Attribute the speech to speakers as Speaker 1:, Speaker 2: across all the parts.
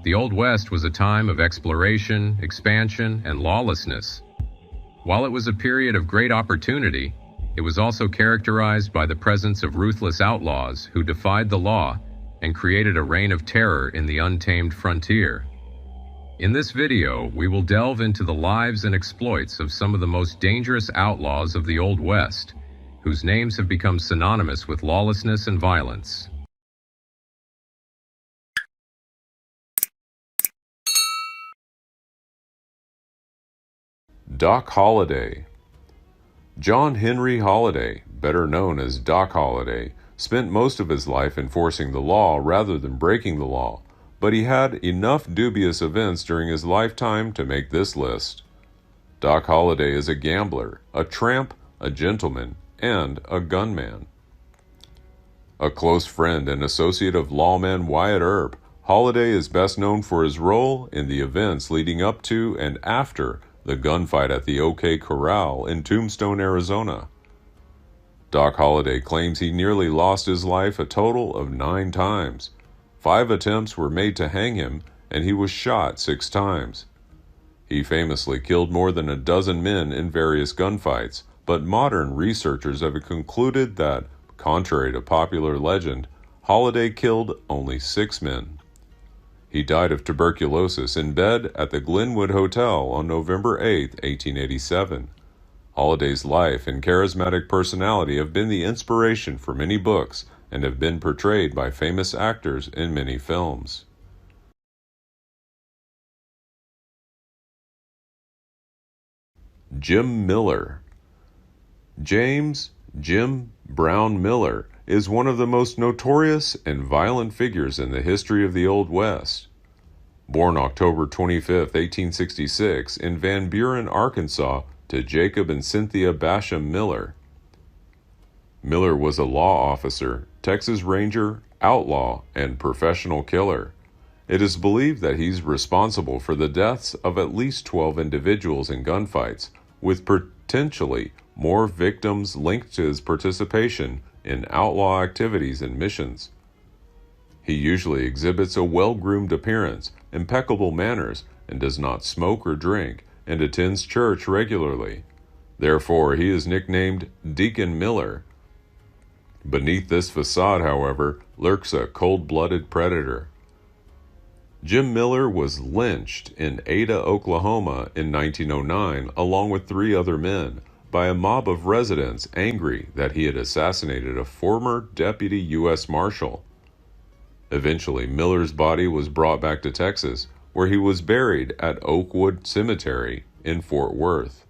Speaker 1: The Old West was a time of exploration, expansion, and lawlessness. While it was a period of great opportunity, it was also characterized by the presence of ruthless outlaws who defied the law and created a reign of terror in the untamed frontier. In this video, we will delve into the lives and exploits of some of the most dangerous outlaws of the Old West, whose names have become synonymous with lawlessness and violence.
Speaker 2: Doc Holliday. John Henry Holliday, better known as Doc Holliday, spent most of his life enforcing the law rather than breaking the law, but he had enough dubious events during his lifetime to make this list. Doc Holliday is a gambler, a tramp, a gentleman, and a gunman. A close friend and associate of lawman Wyatt Earp, Holliday is best known for his role in the events leading up to and after the gunfight at the OK Corral in Tombstone, Arizona. Doc Holliday claims he nearly lost his life a total of 9 times. 5 attempts were made to hang him, and he was shot 6 times. He famously killed more than a dozen men in various gunfights, but modern researchers have concluded that, contrary to popular legend, Holliday killed only 6 men. He died of tuberculosis in bed at the Glenwood Hotel on November 8, 1887. Holliday's life and charismatic personality have been the inspiration for many books and have been portrayed by famous actors in many films. Jim Miller. James Jim Brown Miller is one of the most notorious and violent figures in the history of the Old West. Born October 25, 1866, in Van Buren, Arkansas, to Jacob and Cynthia Basham Miller. Miller was a law officer, Texas Ranger, outlaw, and professional killer. It is believed that he's responsible for the deaths of at least 12 individuals in gunfights, with potentially more victims linked to his participation in outlaw activities and missions. He usually exhibits a well-groomed appearance, impeccable manners, and does not smoke or drink, and attends church regularly. Therefore, he is nicknamed Deacon Miller. Beneath this facade, however, lurks a cold-blooded predator. Jim Miller was lynched in Ada, Oklahoma in 1909, along with 3 other men, by a mob of residents angry that he had assassinated a former deputy U.S. Marshal. Eventually, Miller's body was brought back to Texas, where he was buried at Oakwood Cemetery in Fort Worth.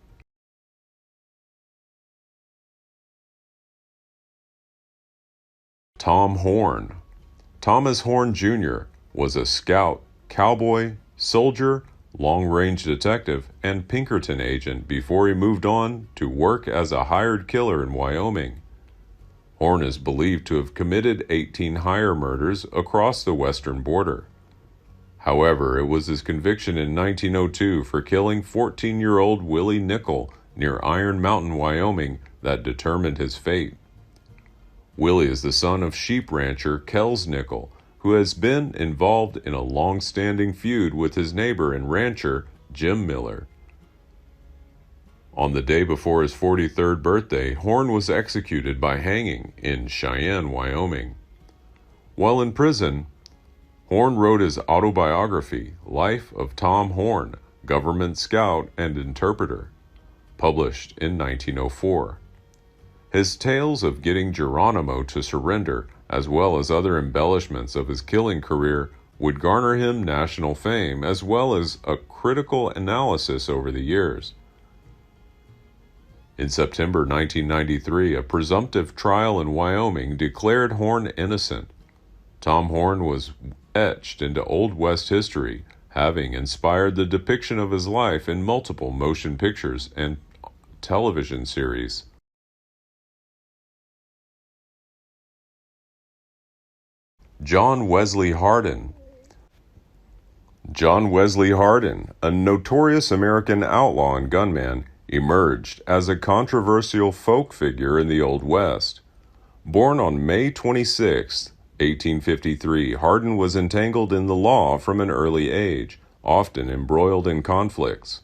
Speaker 2: Tom Horn. Thomas Horn, Jr. was a scout, cowboy, soldier, long-range detective, and Pinkerton agent before he moved on to work as a hired killer in Wyoming. Horn is believed to have committed 18 hire murders across the western border. However, it was his conviction in 1902 for killing 14-year-old Willie Nickel near Iron Mountain, Wyoming, that determined his fate. Willie is the son of sheep rancher Kells Nickel, who has been involved in a long-standing feud with his neighbor and rancher, Jim Miller. On the day before his 43rd birthday, Horn was executed by hanging in Cheyenne, Wyoming. While in prison, Horn wrote his autobiography, Life of Tom Horn, Government Scout and Interpreter, published in 1904. His tales of getting Geronimo to surrender, as well as other embellishments of his killing career, would garner him national fame as well as a critical analysis over the years. In September 1993, a presumptive trial in Wyoming declared Horn innocent. Tom Horn was etched into Old West history, having inspired the depiction of his life in multiple motion pictures and television series. John Wesley Harden. John Wesley Harden, a notorious American outlaw and gunman, emerged as a controversial folk figure in the Old West. Born on May 26, 1853, Harden was entangled in the law from an early age, often embroiled in conflicts.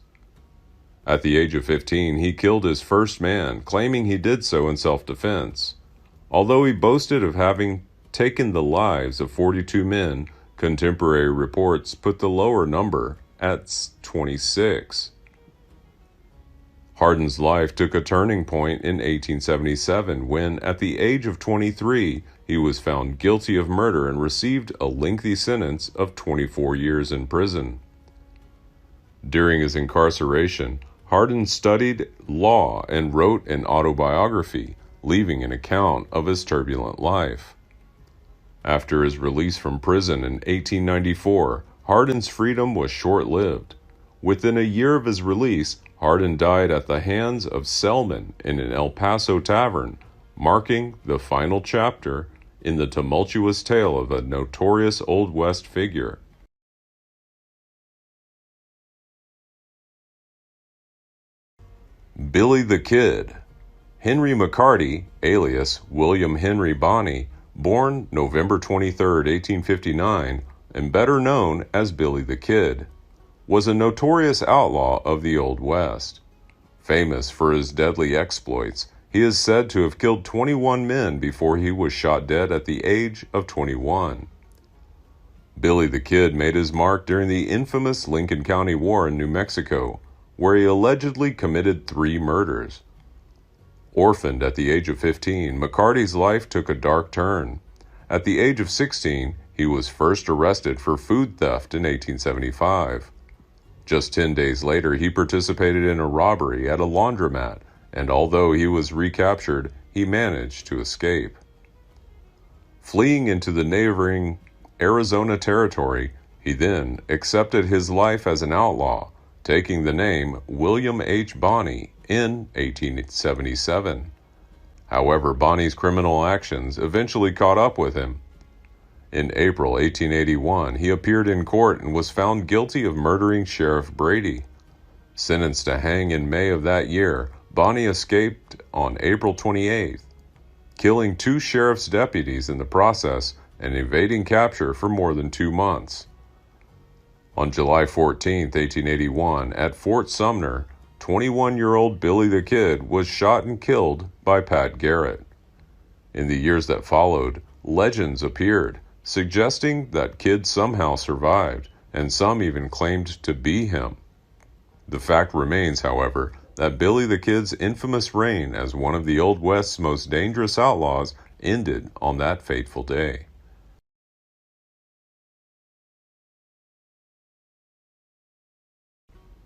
Speaker 2: At the age of 15, he killed his first man, claiming he did so in self-defense. Although he boasted of having taken the lives of 42 men, contemporary reports put the lower number at 26. Harden's life took a turning point in 1877 when, at the age of 23, he was found guilty of murder and received a lengthy sentence of 24 years in prison. During his incarceration, Harden studied law and wrote an autobiography, leaving an account of his turbulent life. After his release from prison in 1894, Harden's freedom was short-lived. Within a year of his release, Harden died at the hands of cellmen in an El Paso tavern, marking the final chapter in the tumultuous tale of a notorious Old West figure. Billy the Kid. Henry McCarty, alias William Henry Bonney, born November 23, 1859, and better known as Billy the Kid, was a notorious outlaw of the Old West. Famous for his deadly exploits, he is said to have killed 21 men before he was shot dead at the age of 21. Billy the Kid made his mark during the infamous Lincoln County War in New Mexico, where he allegedly committed 3 murders. Orphaned at the age of 15, McCarty's life took a dark turn. At the age of 16, he was first arrested for food theft in 1875. Just 10 days later, he participated in a robbery at a laundromat, and although he was recaptured, he managed to escape. Fleeing into the neighboring Arizona territory, he then accepted his life as an outlaw, taking the name William H. Bonney in 1877. However, Bonney's criminal actions eventually caught up with him. In April 1881, he appeared in court and was found guilty of murdering Sheriff Brady. Sentenced to hang in May of that year, Bonney escaped on April 28th, killing 2 sheriff's deputies in the process and evading capture for more than 2 months. On July 14, 1881, at Fort Sumner, 21-year-old Billy the Kid was shot and killed by Pat Garrett. In the years that followed, legends appeared, suggesting that Kid somehow survived, and some even claimed to be him. The fact remains, however, that Billy the Kid's infamous reign as one of the Old West's most dangerous outlaws ended on that fateful day.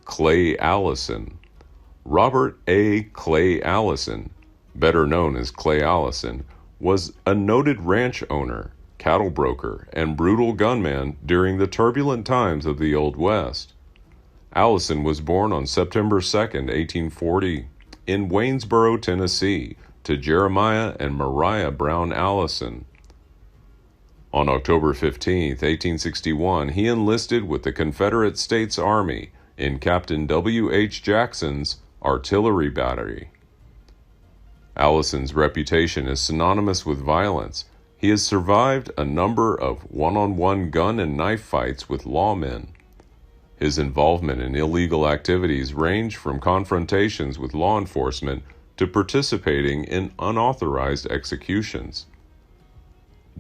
Speaker 2: Clay Allison. Robert A. Clay Allison, better known as Clay Allison, was a noted ranch owner, cattle broker, and brutal gunman during the turbulent times of the Old West. Allison was born on September 2, 1840, in Waynesboro, Tennessee, to Jeremiah and Mariah Brown Allison. On October 15, 1861, he enlisted with the Confederate States Army in Captain W. H. Jackson's artillery battery. Allison's reputation is synonymous with violence. He has survived a number of one-on-one gun and knife fights with lawmen. His involvement in illegal activities range from confrontations with law enforcement to participating in unauthorized executions.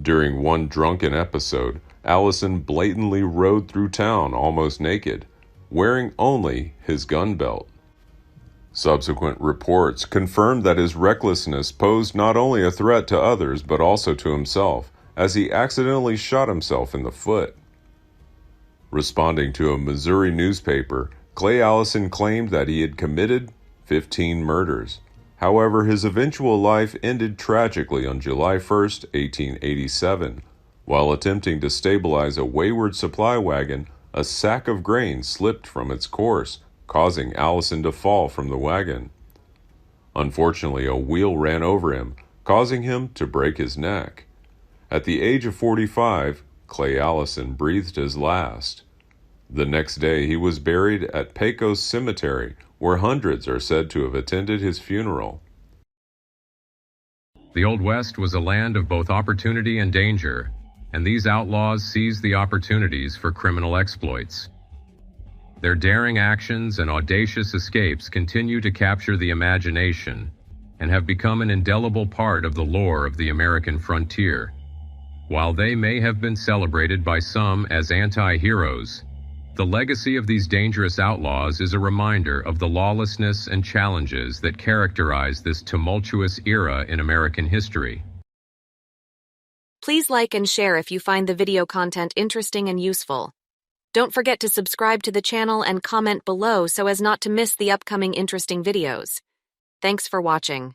Speaker 2: During one drunken episode, Allison blatantly rode through town almost naked, wearing only his gun belt. Subsequent reports confirmed that his recklessness posed not only a threat to others but also to himself, as he accidentally shot himself in the foot. Responding to a Missouri newspaper, Clay Allison claimed that he had committed 15 murders. However, his eventual life ended tragically on July 1, 1887. While attempting to stabilize a wayward supply wagon, a sack of grain slipped from its course, causing Allison to fall from the wagon. Unfortunately, a wheel ran over him, causing him to break his neck. At the age of 45, Clay Allison breathed his last. The next day, he was buried at Pecos Cemetery, where hundreds are said to have attended his funeral.
Speaker 1: The Old West was a land of both opportunity and danger, and these outlaws seized the opportunities for criminal exploits. Their daring actions and audacious escapes continue to capture the imagination and have become an indelible part of the lore of the American frontier. While they may have been celebrated by some as anti-heroes, the legacy of these dangerous outlaws is a reminder of the lawlessness and challenges that characterize this tumultuous era in American history.
Speaker 3: Please like and share if you find the video content interesting and useful. Don't forget to subscribe to the channel and comment below so as not to miss the upcoming interesting videos. Thanks for watching.